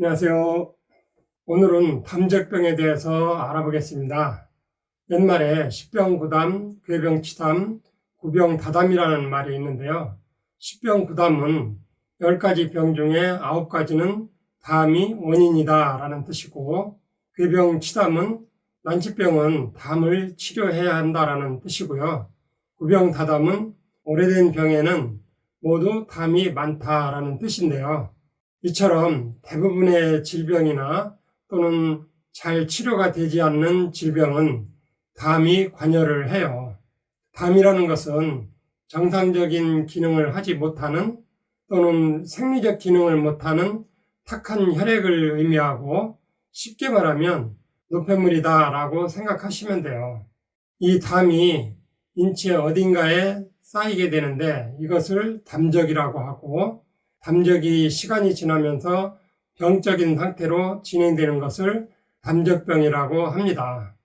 안녕하세요. 오늘은 담적병에 대해서 알아보겠습니다. 옛말에 십병구담, 괴병치담, 구병다담이라는 말이 있는데요. 십병구담은 10가지 병 중에 9가지는 담이 원인이다 라는 뜻이고, 괴병치담은 난치병은 담을 치료해야 한다라는 뜻이고요. 구병다담은 오래된 병에는 모두 담이 많다라는 뜻인데요. 이처럼 대부분의 질병이나 또는 잘 치료가 되지 않는 질병은 담이 관여를 해요. 담이라는 것은 정상적인 기능을 하지 못하는 또는 생리적 기능을 못하는 탁한 혈액을 의미하고, 쉽게 말하면 노폐물이다 라고 생각하시면 돼요. 이 담이 인체 어딘가에 쌓이게 되는데 이것을 담적이라고 하고, 담적이 시간이 지나면서 병적인 상태로 진행되는 것을 담적병이라고 합니다.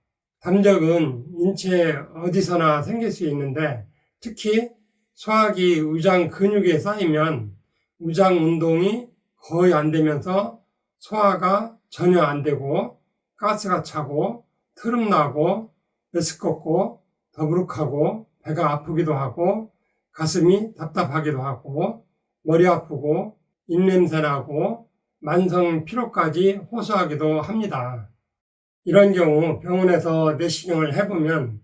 담적은 인체 어디서나 생길 수 있는데, 특히 소화기 위장 근육에 쌓이면 위장 운동이 거의 안 되면서 소화가 전혀 안 되고 가스가 차고 트름나고 메스껍고 더부룩하고 배가 아프기도 하고 가슴이 답답하기도 하고 머리 아프고 입냄새 나고 만성 피로까지 호소하기도 합니다. 이런 경우 병원에서 내시경을 해보면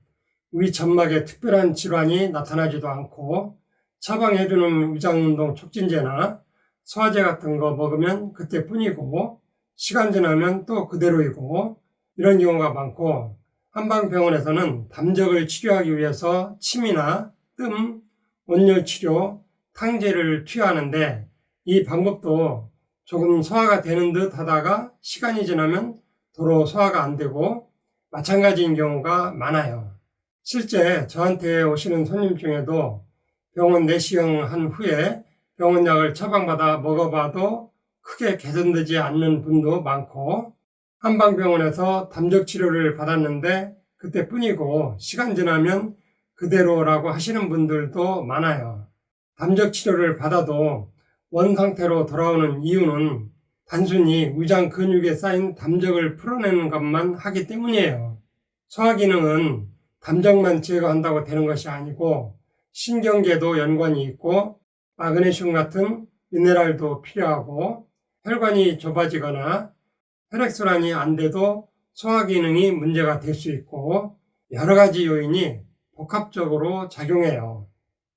위 점막에 특별한 질환이 나타나지도 않고, 처방해주는 위장운동 촉진제나 소화제 같은 거 먹으면 그때뿐이고 시간 지나면 또 그대로이고, 이런 경우가 많고, 한방병원에서는 담적을 치료하기 위해서 침이나 뜸, 온열치료, 탕제를 투여하는데, 이 방법도 조금 소화가 되는 듯 하다가 시간이 지나면 도로 소화가 안 되고 마찬가지인 경우가 많아요. 실제 저한테 오시는 손님 중에도 병원 내시경한 후에 병원약을 처방받아 먹어봐도 크게 개선되지 않는 분도 많고, 한방병원에서 담적 치료를 받았는데 그때뿐이고 시간 지나면 그대로라고 하시는 분들도 많아요. 담적 치료를 받아도 원 상태로 돌아오는 이유는 단순히 위장 근육에 쌓인 담적을 풀어내는 것만 하기 때문이에요. 소화 기능은 담적만 제거한다고 되는 것이 아니고 신경계도 연관이 있고, 마그네슘 같은 미네랄도 필요하고, 혈관이 좁아지거나 혈액순환이 안 돼도 소화 기능이 문제가 될 수 있고, 여러 가지 요인이 복합적으로 작용해요.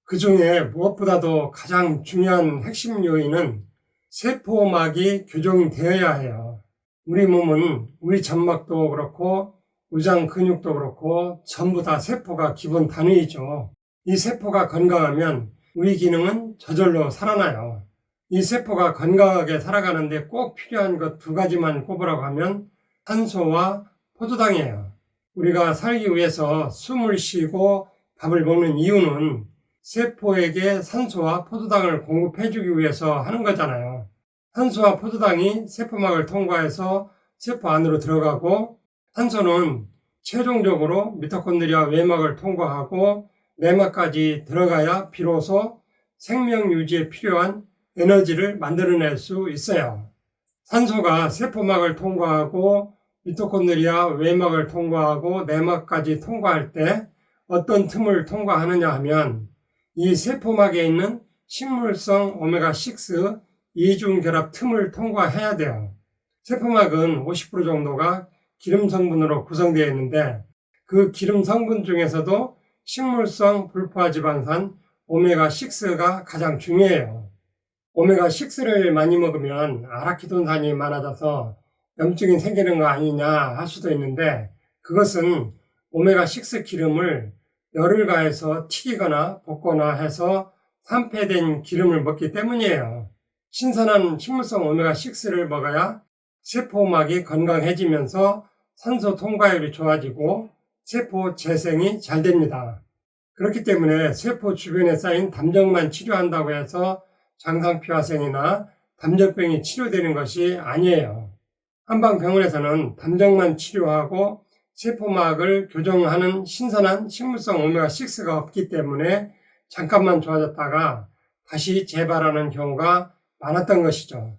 그 중에 무엇보다도 가장 중요한 핵심 요인은 세포막이 교정되어야 해요. 우리 몸은 우리 점막도 그렇고 위장 근육도 그렇고 전부 다 세포가 기본 단위이죠. 이 세포가 건강하면 우리 기능은 저절로 살아나요. 이 세포가 건강하게 살아가는데 꼭 필요한 것 2가지만 꼽으라고 하면 산소와 포도당이에요. 우리가 살기 위해서 숨을 쉬고 밥을 먹는 이유는 세포에게 산소와 포도당을 공급해주기 위해서 하는 거잖아요. 산소와 포도당이 세포막을 통과해서 세포 안으로 들어가고, 산소는 최종적으로 미토콘드리아 외막을 통과하고 내막까지 들어가야 비로소 생명 유지에 필요한 에너지를 만들어낼 수 있어요. 산소가 세포막을 통과하고 미토콘드리아 외막을 통과하고 내막까지 통과할 때 어떤 틈을 통과하느냐 하면, 이 세포막에 있는 식물성 오메가6 이중결합 틈을 통과해야 돼요. 세포막은 50% 정도가 기름 성분으로 구성되어 있는데, 그 기름 성분 중에서도 식물성 불포화지방산 오메가6가 가장 중요해요. 오메가6를 많이 먹으면 아라키돈산이 많아져서 염증이 생기는 거 아니냐 할 수도 있는데, 그것은 오메가6 기름을 열을 가해서 튀기거나 볶거나 해서 산패된 기름을 먹기 때문이에요. 신선한 식물성 오메가6를 먹어야 세포막이 건강해지면서 산소 통과율이 좋아지고 세포 재생이 잘 됩니다. 그렇기 때문에 세포 주변에 쌓인 담적만 치료한다고 해서 장상피화성이나 담적병이 치료되는 것이 아니에요. 한방병원에서는 담적만 치료하고 세포막을 교정하는 신선한 식물성 오메가6가 없기 때문에 잠깐만 좋아졌다가 다시 재발하는 경우가 많았던 것이죠.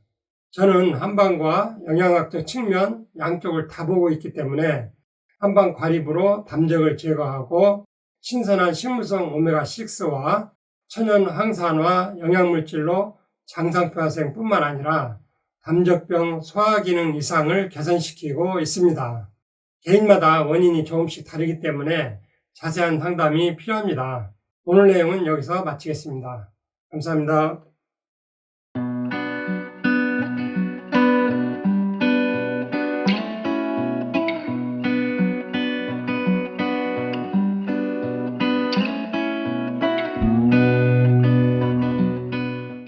저는 한방과 영양학적 측면 양쪽을 다 보고 있기 때문에 한방 과립으로 담적을 제거하고 신선한 식물성 오메가6와 천연 항산화 영양물질로 장상표화생뿐만 아니라 담적병 소화기능 이상을 개선시키고 있습니다. 개인마다 원인이 조금씩 다르기 때문에 자세한 상담이 필요합니다. 오늘 내용은 여기서 마치겠습니다. 감사합니다.